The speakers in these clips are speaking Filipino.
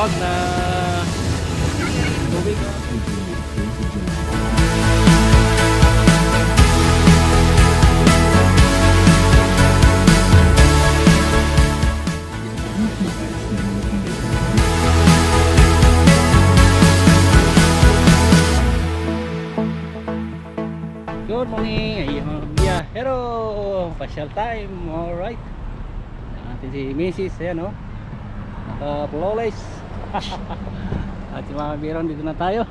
maluwag na tubig. Good morning, ayun mga biyahero, pasyal time, alright. Natin si Mrs. Ayan o, naka-flawless. At yung mga biron, dito na tayo.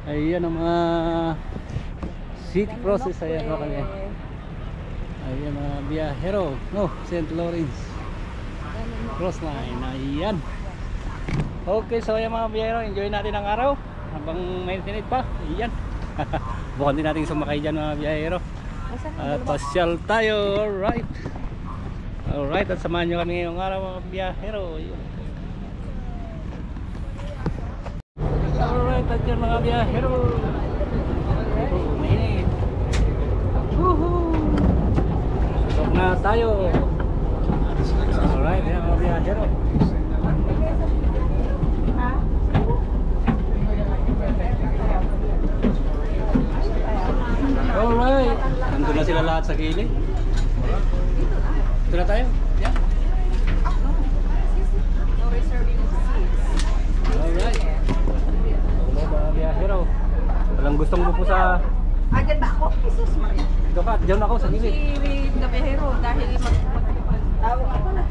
Ayan ang mga city process. Ayan o kami. Ayan mga biyahero, no, St. Lawrence Crossline, ayan. Okay, so ayan mga biyahero, enjoy natin ang araw habang mainit pa, ayan. Bukan din natin sumakay dyan mga biyahero. At pasyal tayo. Alright. Alright, at samahan nyo kami ngayong araw mga biyahero. Alright, at yan mga biyahero. Mainit. Woohoo! Susok na tayo. Alright, yan mga biyahero. Alright, nandun na sila lahat sa gilid. Ito na tayo. Yeah. Alright. Hello mga biyahero. Walang gustong mo po sa... Agad ba ako? Jesus Maria. Ito ka, diyan ako sa gilid. Si biyahero dahil tawag ako na.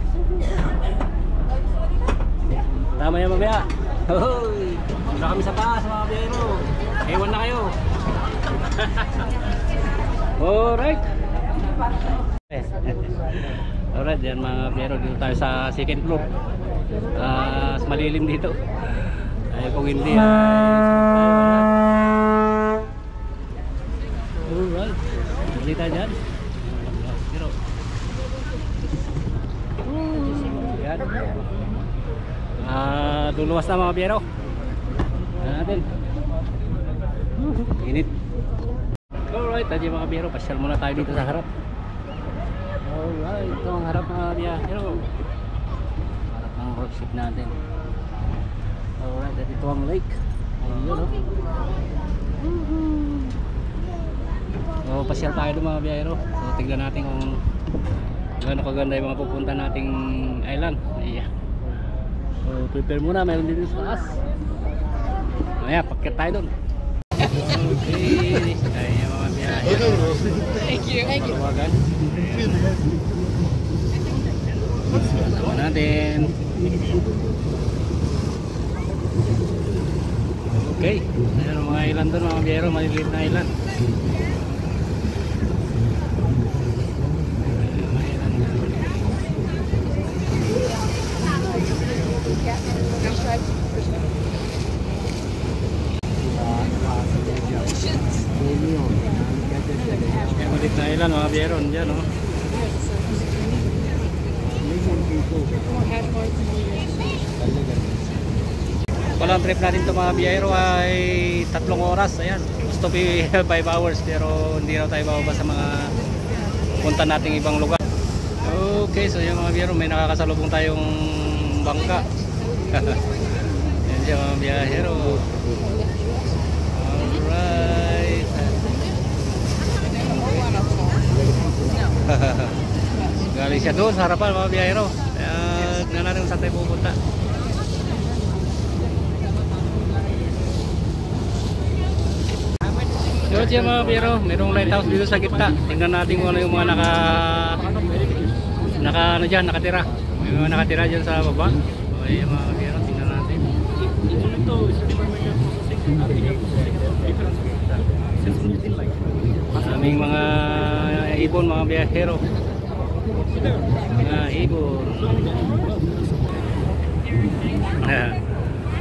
Tama yan mamaya. Hoy! Muna kami sa taas mga biyahero. Ewan na kayo. Alright. Alright, yan mga biyahero, dito tayo sa second floor. Mas malilim dito. Ay kung hindi alright. Dito tayo dyan. Yan. Luluwas na mga biyahero. Yan natin. Init. Alright, tadi mga biyahero, pasyal muna tayo dito sa harap. Alright, ito ang harap mga biyahero. Harap ng roadship natin. Alright, at ito ang lake. Ayun o. So, pasyal tayo doon mga biyahero. So, tignan natin kung gaano kaganda yung mga pupunta nating island. Ayan. So, prepare muna, mayroon dito sa taas. Ayan, pakyat tayo doon. Okay, ayan mga biyahero. Thank you. Tawagan. Tawagan natin. Okay, ayan mga island doon mga biyahero, maliliit na island. Malit na ilan mga biyahero dyan, no? Pala ang trip natin ito mga biyahero ay 3 oras. Ayan, gusto to be 5 hours pero hindi raw tayo bababa sa mga punta nating ibang lugar. Okay, so yung mga biyahero, may nakakasalubong tayong bangka. Yan dyan mga biyahero. Alright. Galing siya doon sa harapan mga biyahero. Kaya tignan natin kung saan tayo pupunta. Yun siya mga biyahero, mayroong lighthouse dito sa gitna. Tingnan natin kung ano yung mga nakatira. May mga nakatira dyan sa baba. Okay mga biyahero, tingnan natin. Aming mga ibon mga biyahero. Mga ibon.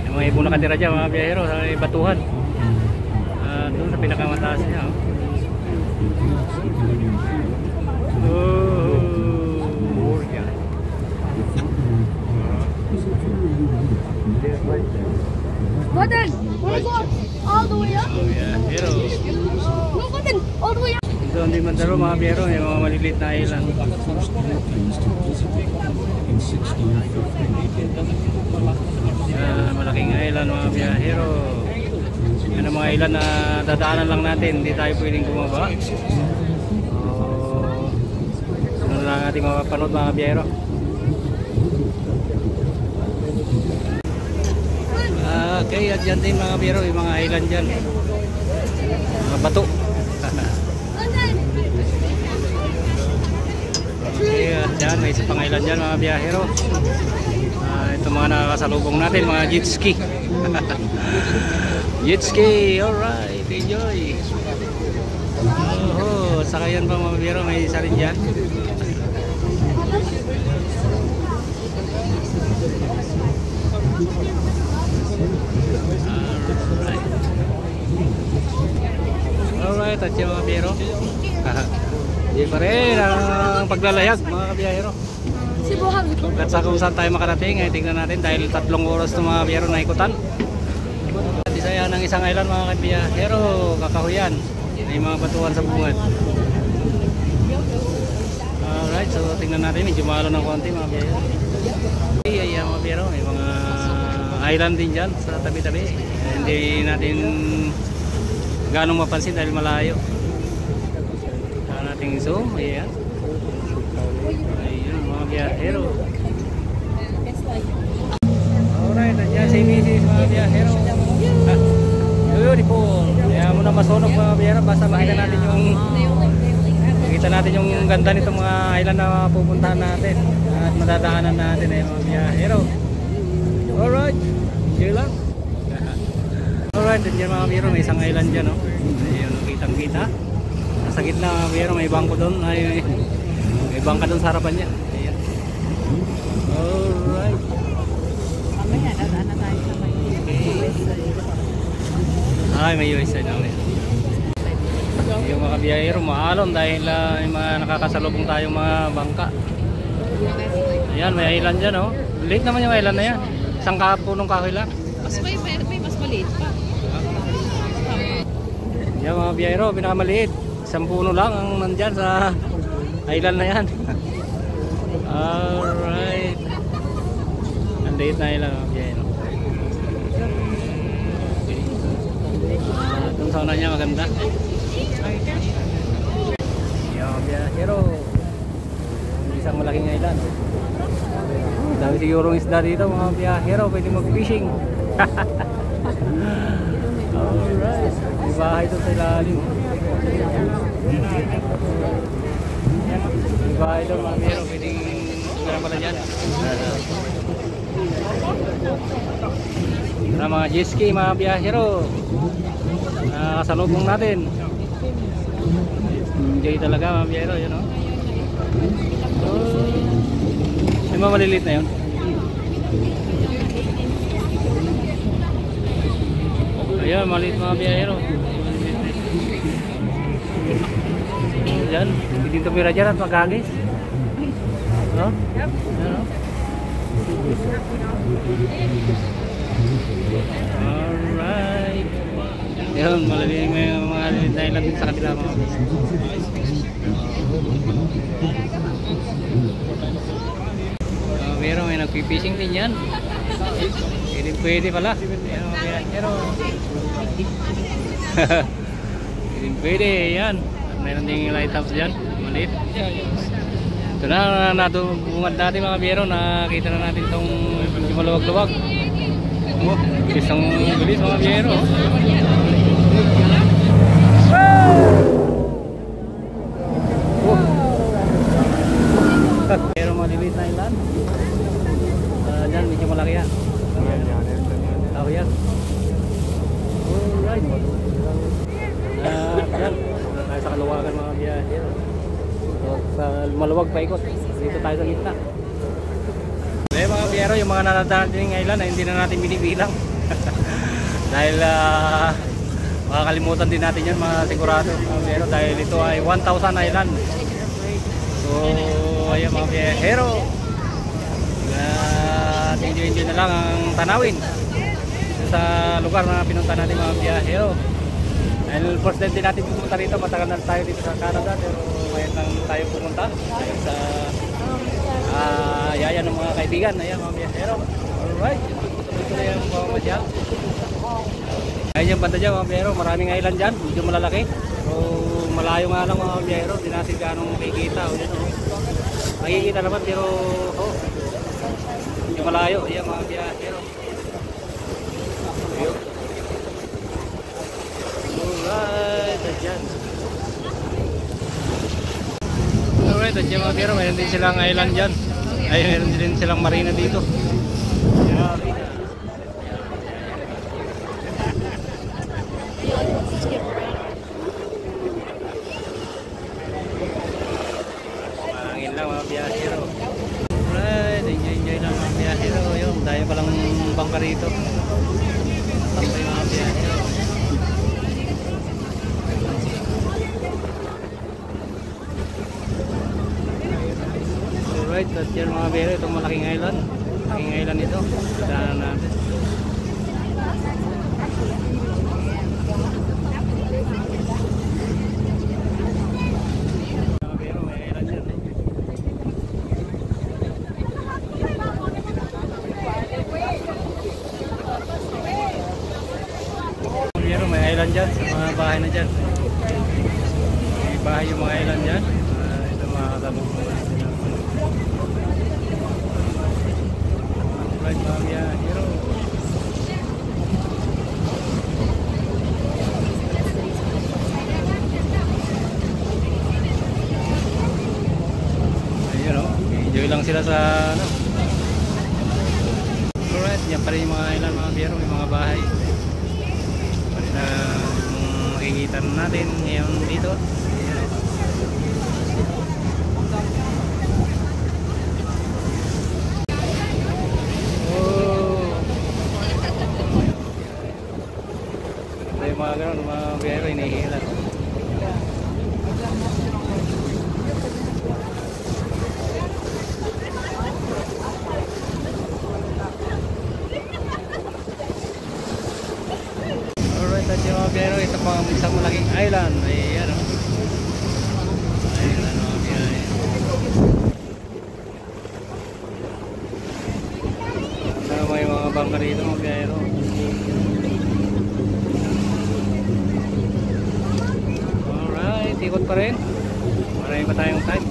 Yung mga ibon nakatira dyan mga biyahero sa batuhan. Doon sa pinakamataas niya. Button, wanna go all the way up? Oh yeah, hero. No, button, all the way up. Ito hindi man Ganda rin mga biyero, yung mga maliliit na island. Malaking island mga biyahero. Yan ang mga island na dadaanan lang natin, hindi tayo pwedeng bumaba. Ano lang natin mapapanood mga biyahero. Okay, at dyan din mga biyahero, yung mga island dyan. Mga bato. Okay, at dyan, may isa pang island dyan mga biyahero. Ito mga nakakasalubong natin, mga jet ski. Jet ski, alright, enjoy. Sakayan pa mga biyahero, may isa rin dyan. Alright, at yung mga biyahero. Hindi pa rin ang paglalayag mga kabiyahero. At sa kung saan tayo makarating ay tingnan natin dahil 3 oras itong mga biyahero na ikutan. At isa yan ng isang island mga kabiyahero, Kakahuyan. May mga batuan sa bungad. Alright, so tingnan natin, medyo mahalo ng konti mga biyahero. Ayan mga biyahero, may mga island din dyan sa tabi-tabi. Hindi natin ganong mapansin dahil malayo. Saan natin zoom, ayan. Ayun mga biyahero. Alright, nandiyan si Mrs. mga biyahero. Beautiful. Kaya muna masunog mga biyahero, basta makita natin yung ganda nitong mga island na pupuntahan natin at madadaanan natin ay mga biyahero. Alright, enjoy lang. Alright, nandiyan mga biyahero, may isang island dyan, no? Ayun, kitang kita. Sa gitna mga biyahero, may bangko doon. May bangka doon sa harapan niya. Ayan. Alright. Mamaya, dadaan na tayo sa may US side. Ay, may US side namin. Yung mga biyahero, maalon dahil may mga nakakasalubong tayong mga bangka. Ayan, may island dyan, no? Late naman yung island na yan. Isang punong kahoy lang. Mas may mas maliit pa. Yan mga biyahero, pinakamaliit. Isang puno lang ang nandyan sa island na yan. Alright. Ang liit na island mga biyahero. Itong sauna niya maganda. Yan mga biyahero. Isang malaking island. Dami sigurong isda dito mga biyahero, pwede mag-fishing. Alright, may bahay doon sa ilalim. May bahay doon mga biyahero, pwedeng sumiran pala dyan. Mga jet ski mga biyahero, kasalubong natin. Enjoy talaga mga biyahero, yun o. May mga maliliit na yun. Ayan, maliit mga biyahero. Ayan, hindi tumira dyan at magagis. No? Ayan o. Alright. Ayan, maliliit may mga maliliit na ilan sa kanila mga pero may nagpipishing din yan. Pwede pala. Ayan mga biyahero. Pwede yan. At mayroon ding lighthouse dyan. Maliit. Ito na natubungan natin mga biyahero. Nakita na natin itong maluwag-luwag. Bilis ng bilis mga biyahero. Pero maliliit na ilan. Dyan medyo malaki yan. Tao yan. Alright. Yan. Tayo sa kaluwagan mga biyahero. Sa maluwag pa ikot. Dito tayo sa gitna. Kaya mga biyahero, yung mga nanadaanan ng island na hindi na natin binibilang. Dahil makakalimutan din natin yan mga sigurado. Pero dahil ito ay 1,000 island. So ayan mga biyahero. Enjoy na lang ang tanawin sa lugar na pinunta natin mga biyahero. Dahil first time din natin pumunta rito, matagal na tayo dito sa Canada, pero ngayon lang tayo pumunta dahil sa yaya ng mga kaibigan. Ayan mga biyahero. Alright, ito na yung mga masyal. Ayan yung banda dyan mga biyahero, maraming island dyan, medyo malalaki. So malayo nga lang mga biyahero, hindi natin ganong makikita. Makikita naman pero medyo malayo. Ayan mga biyahero. Alright, dyan. Alright, dyan mga biyahero, mayroon din silang island dyan. Ay, mayroon din silang marina dito. Mahangin lang mga biyahero. Alright, enjoy lang mga biyahero. Yun, dahil palang bangka rito. Tambay mga biyahero. Alright, at yan mga biyahero, itong malaking island. Malaking island ito. Daanan natin. May island dyan, sa mga bahay na dyan. May bahay yung mga island dyan. Ito mga katalong. Right mga biyahero. Ayun o, enjoy lang sila sa ano. Alright, yan pa rin yung mga island mga biyahero, may mga bahay. Makikita natin ngayon dito. Oh, may mga gano'n, mga biyahero inihilan. At yung mga biyahero, ito pa isang malaking island. Ayan o. Ayan o mga biyahero. May mga bangka rito mga biyahero. Alright, ikot pa rin. Marami pa tayong time.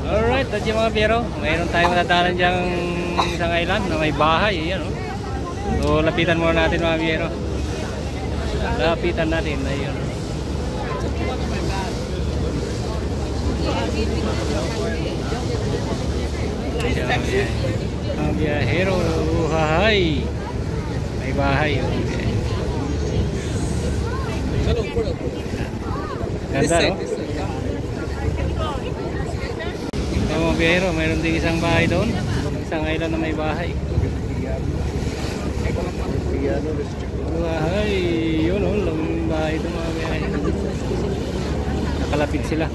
Alright, at yung mga biyahero, mayroon tayong matatanan dyang isang island na may bahay. Ayan o. So lapitan muna natin mga biyahero. Lapitan natin, ayun. Ang biyahero, hahay. May bahay. Ganda, no? Ito mga biyahero, mayroon din isang bahay doon. Isang island na may bahay. Bahay, yun o, lang bahay ito mga bahay. Nakalapit sila.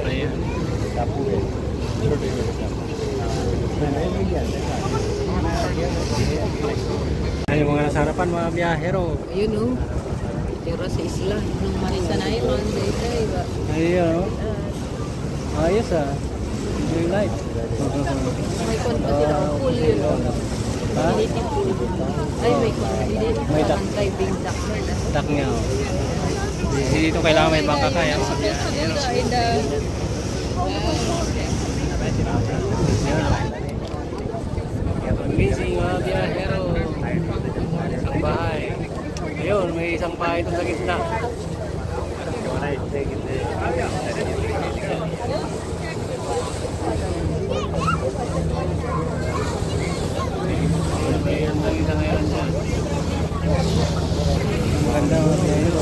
Ayan. Ay, mga nasa harapan mga biyahero. Ayun o. Tira sa isla. Nung Marisan Island. Ayun o. Ayos ah. Enjoy life. May kon pa sila. Pool yun o. Ha? Ay, may kon. May duck. Diving duck. Duck niya o. Dito kailangan may bangka kaya mga biyahero. Amazing mga biyahero. Isang bahay. Ayun, may isang bahay ito sa gitna. Ayun, maganda ngayon dyan. Maganda mga biyahero.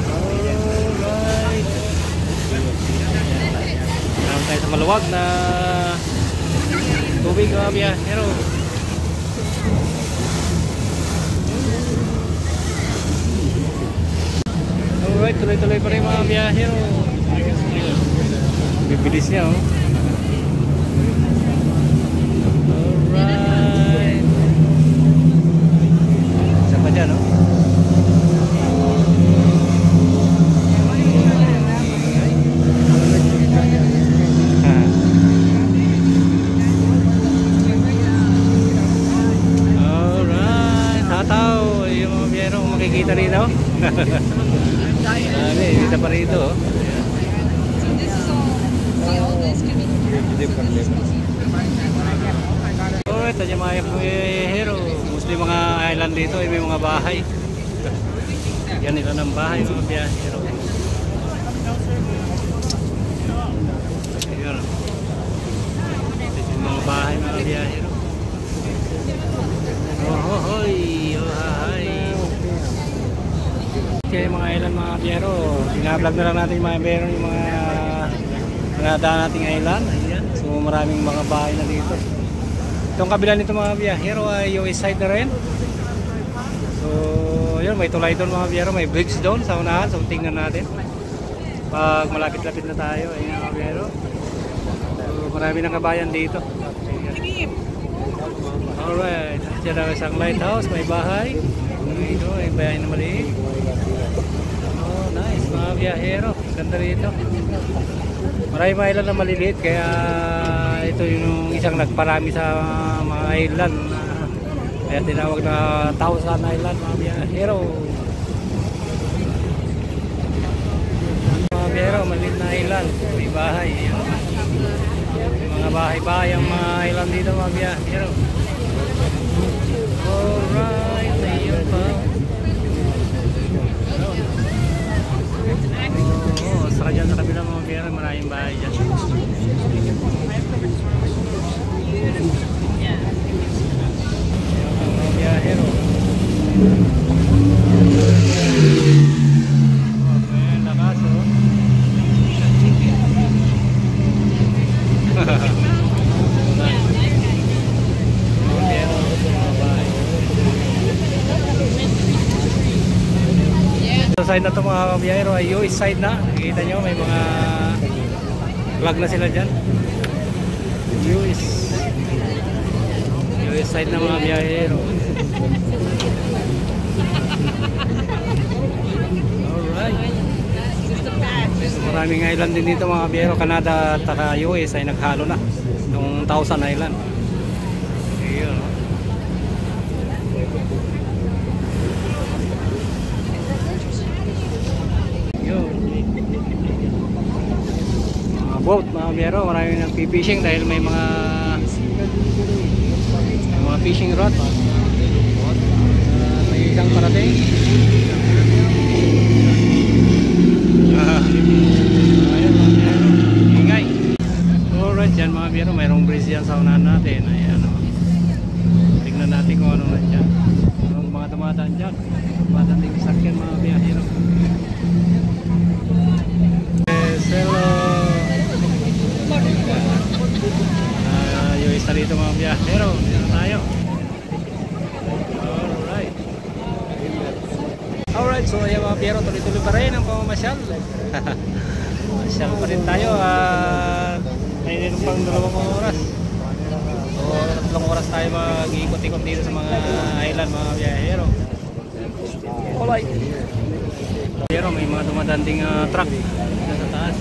Alright. Naman tayo sa maluwag na tubig mga biyahero. Alright, tuloy-tuloy pa rin mga biyahero. Bibilis niya oh. makikita rito. Dami, kita pa rito. Oh. So this is all the oldest community. Alright, tanya mga hero. Mostly mga island dito, may mga bahay. Yan nila ng bahay, mga biyahero. Ayun. Ito yung mga bahay, mga biyahero. Oh, hoy! Oh, hi! Kaya yung mga island, mga biyahero. Binablog na lang natin yung mga biyahero, yung mga nadaan nating island. Ayan. So maraming mga bahay na dito. Itong kabila nito mga biyahero ay US side na rin. So yun, may tulay doon mga biyahero, may bridge doon sa unahan. So tingnan natin pag malapit-lapit na tayo. Ayun mga biyahero. So marami ng kabayan dito. Alright, dyan ang isang lighthouse, may bahay. Ito, may bahay na maliit. Oh nice mga biyahero, ganda rito. Marami mga island na maliliit, kaya ito yung isang nagparami sa mga island. Kaya tinawag na Thousand Island mga biyahero. Mga biyahero, maliit na island, may bahay. Mga bahay-bahay ang mga island dito mga biyahero. Alright, ayun pa. Saka dyan sa kabila mga biyahero, maraming bahay dyan. Mga biyahero. Okay, lakas oh. Sa side na ito mga biyahero ay US side na. Nakikita nyo may mga flag na sila dyan. US side na mga biyahero. Alright. Maraming island din dito mga biyahero. Canada at US ay naghalo na. Yung Thousand Island. Ayun. Boat mga biyahero, maraming nagpipishing dahil may mga fishing rod. May isang parating. Ayun mga biyahero, ingay. Alright, dyan mga biyahero, mayroong bridge dyan sa unahan natin. Ayan o. Tingnan natin kung ano na dyan. Anong mga dumadaan dyan. Dumadaan din sakyan mga biyahero. Yung isa rito mga biyahero, dito tayo. Alright, so ayan mga biyahero, tuloy-tuloy pa rin ang pamamasyal. Masyal pa rin tayo at may pang 2 oras. So 3 oras tayo mag-iikot-ikot dito sa mga island mga biyahero. Alright. Pero may mga dumadanding truck sa taas.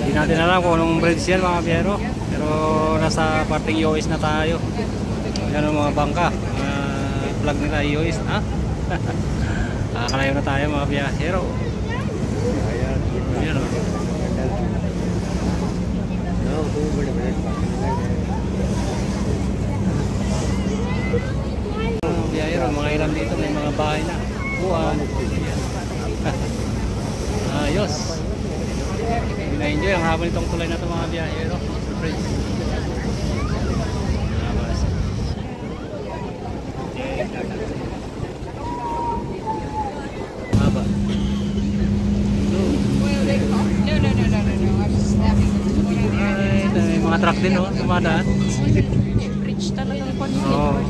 Hindi natin alam kung anong bridge yan mga biyahero. Pero nasa parting US na tayo. Yan ang mga bangka. Flag nila US na. Nakakalayo na tayo mga biyahero. Ayan o. Biyahero, mga ilan dito may mga bahay na. Buwan. Ayos. Na-enjoy ang habang itong tulay na ito mga biyahero. Surprise. Haba. No. I was snapping. Ay, may mga truck din no, dumadaan. Bridge talaga yung kwan. Oo.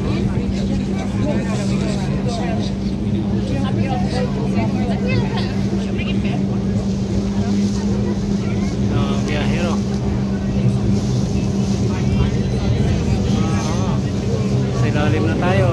Biyahero. Sa ilalim na tayo.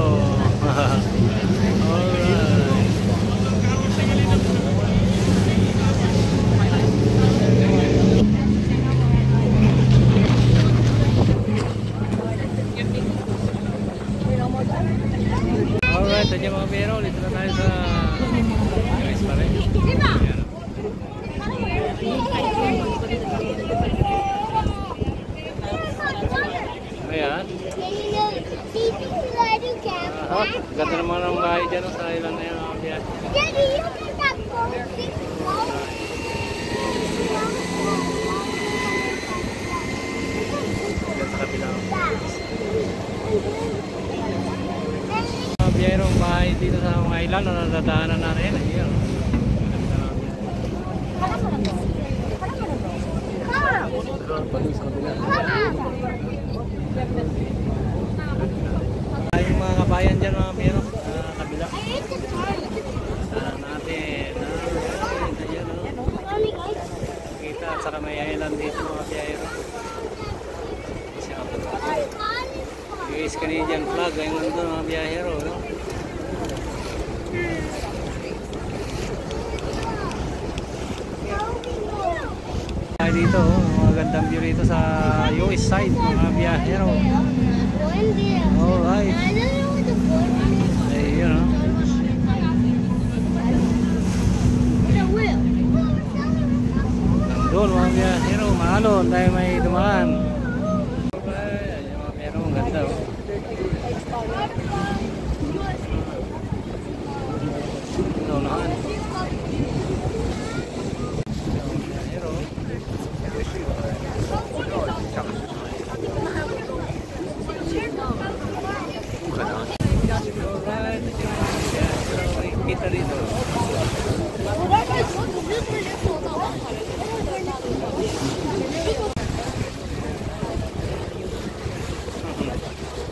Alright Alright, dyan mga biyahero, dito na tayo sa guys pa rin. Ayan. Ganda naman ang bahay dyan sa ilan na yan mga biyahero. Daddy, you can that Dyan sa kabilang. Mga biyahero ang bahay dito sa mga ilan na nadadaanan na rin. Ayan. Yung mga kabayan dyan mga biyahero sa kabila. Natin. Ayan o. Kita at saka may island dito mga biyahero. US Canadian flag ay nandun mga biyahero, no? Ay dito, mga gandang view dito sa US side mga biyahero. Alright. Ayun, no? Nandun mga biyahero, mahalon dahil may dumaan. Ayun mga biyahero, ang ganda, oh. Naunahan. Kita dito.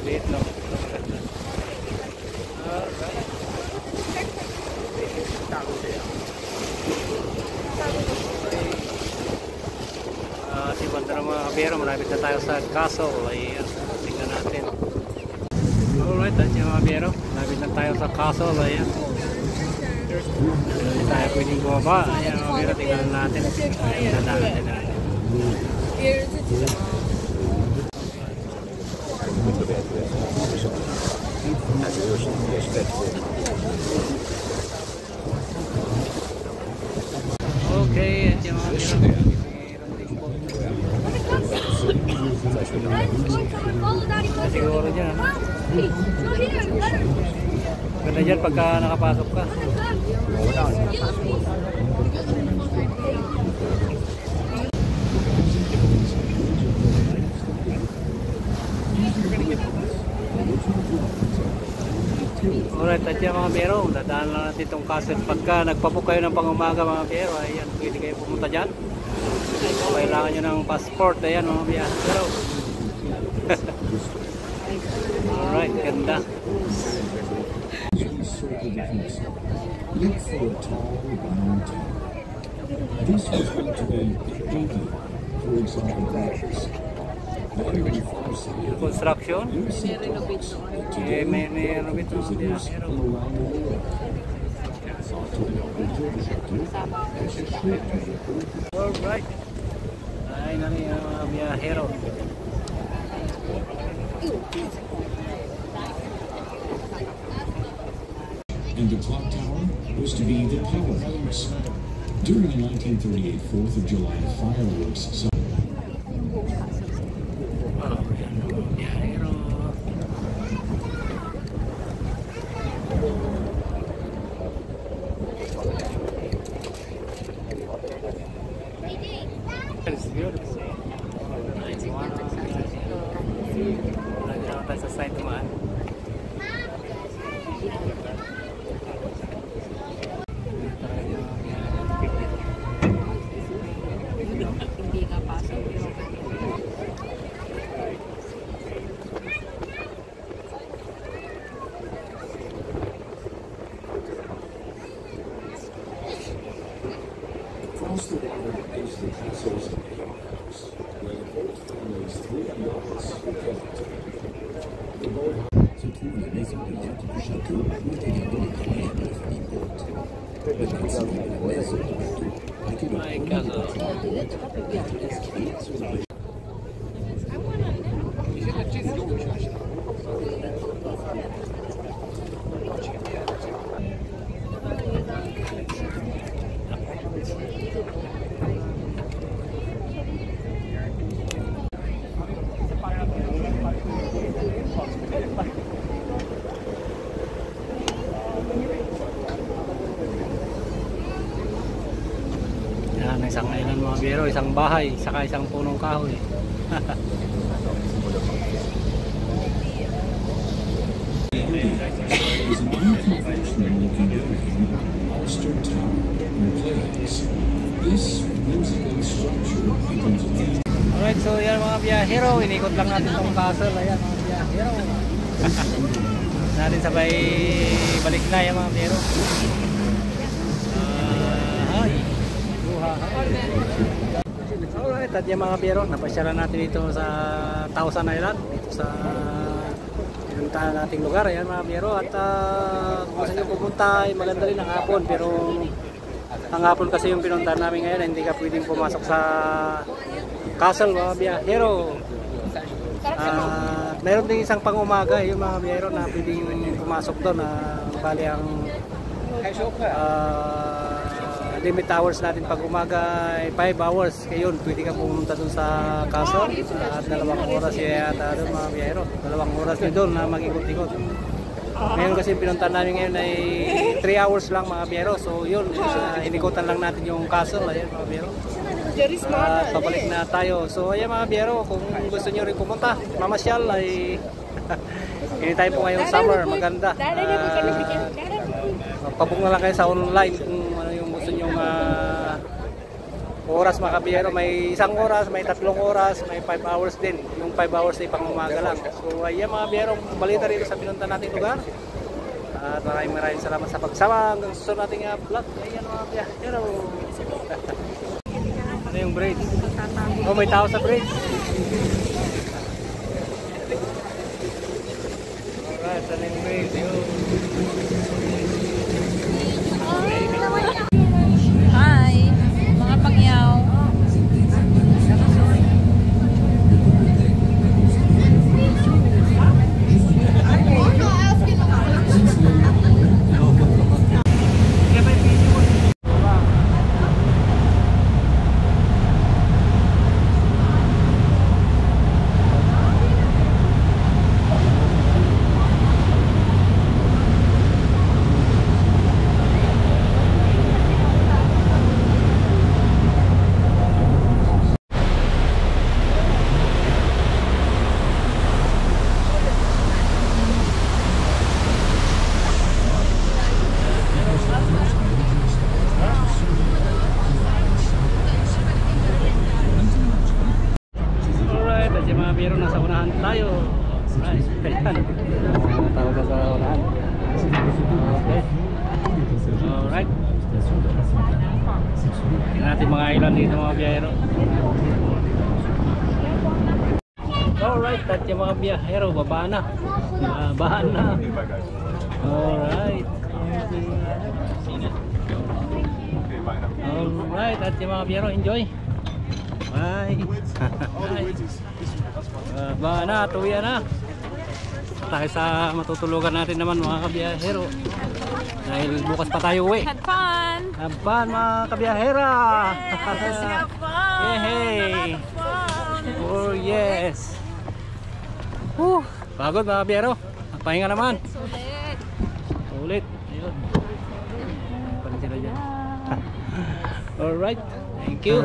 Wait, no. Si Bandara mga biyahero, malapit na tayo sa Castle. Ayan, tingnan natin. Alright, at yung mga biyahero, malapit na tayo sa Castle. Ayan. Hindi tayo pwedeng bumaba. Ayan mga biyahero, tingnan natin. Ayan, natin natin. Okay, at yung mga biyahero. Siguro dyan, ano? Ganda dyan pagka nakapasok ka. Alright, at yan mga biyahero, dadaan lang natin itong castle. Pagka nagpabook kayo ng pangumaga mga biyahero, ayan, pwede kayo pumunta dyan. Kailangan nyo ng passport, ayan mga biyahero. Alright, ganda. Look for a tall, round tower. This was meant to be dainty for exotic creatures. Then on the far side, Construction. there are some docks that today May renovate mga visitors biyahero. all around the world. Thought to be operated as a tour, as a ship to the port. Alright. Ay, nani mga biyahero. And the clock tower was to be the powerhouse. During the 1938 4th of July fireworks, Biyahero. It's beautiful. Lagi naman tayo sa site naman. Hindi ka pasok. across the water is the castle's Ale House, where the boat family's three yachts were kept. The boathouse se trouve la maison de yacht du château où était gardée les bagages de la famille Boat. Le bâtiment de la maison de bateau a été le premier bâtiment de boat inscrit sur la région. Isang island mga biyahero, isang bahay, saka isang punong kahoy. is an unconventional looking building, Ulster Tower in place. This whimsical structure becomes a Alright, so yan mga biyahero, inikot lang natin tong castle. Ayan mga biyahero. Natin sabay balik na yan mga biyahero. Hi. Alright, at yan mga biyahero, napasyalan natin dito sa Thousand Island, dito sa pinuntahan nating lugar. Ayan mga biyahero, at kung saan nyo pupunta ay maganda rin ang hapon, pero ang hapon kasi yung pinuntahan namin ngayon, hindi ka pwedeng pumasok sa castle mga biyahero. Mayroon din isang pang-umaga yung mga biyahero na pwedeng pumasok doon. Bali ang limit hours natin pag umaga ay 5 hours. Kaya yun, pwede ka pumunta doon sa castle at 2 oras yata doon mga biyahero. 2 oras din doon na mag-ikot-ikot. Ngayon kasi pinuntahan namin ngayon ay 3 hours lang mga biyahero. So yun, inikutan lang natin yung castle. Ayan mga biyahero. At pabalik na tayo. So ayan mga biyahero, kung gusto nyo rin pumunta, mamasyal ay hindi tayo po ngayong summer, maganda. Pabuk na lang kayo sa online kung ano yung gusto nyo oras mga biyahero. May 1 oras, may 3 oras, may 5 hours din. Yung 5 hours ay pang umaga lang. So ayan mga biyahero, balita rito sa pinunta natin lugar. At maraming salamat sa pagsama hanggang susunod nating vlog. Ayan mga biyahero. Ano yung bridge? Oh, may tao sa bridge. Alright, ano yung bridge? Hi, mga pangyaw. Pero nasa unahan tayo. Right. Ayan. Tawag na sa unahan. Okay. Alright. Tingnan natin mga ilan dito mga biyahero. Alright, at yung mga biyahero, babaan na. Babaan na. Alright. Alright, at yung mga biyahero, enjoy. Bye. Ba na, tuwian na. Tayo sa matutulugan natin naman mga kabiyahero. Dahil bukas pa tayo uwi. Had fun! Have fun mga kabiyahera! Yes, have fun! Yay! Have fun! Oh yes! Pagod mga kabiyahero. Pahinga naman. Sulit! Ulit. Ayun. Panin sila dyan. Alright. Thank you.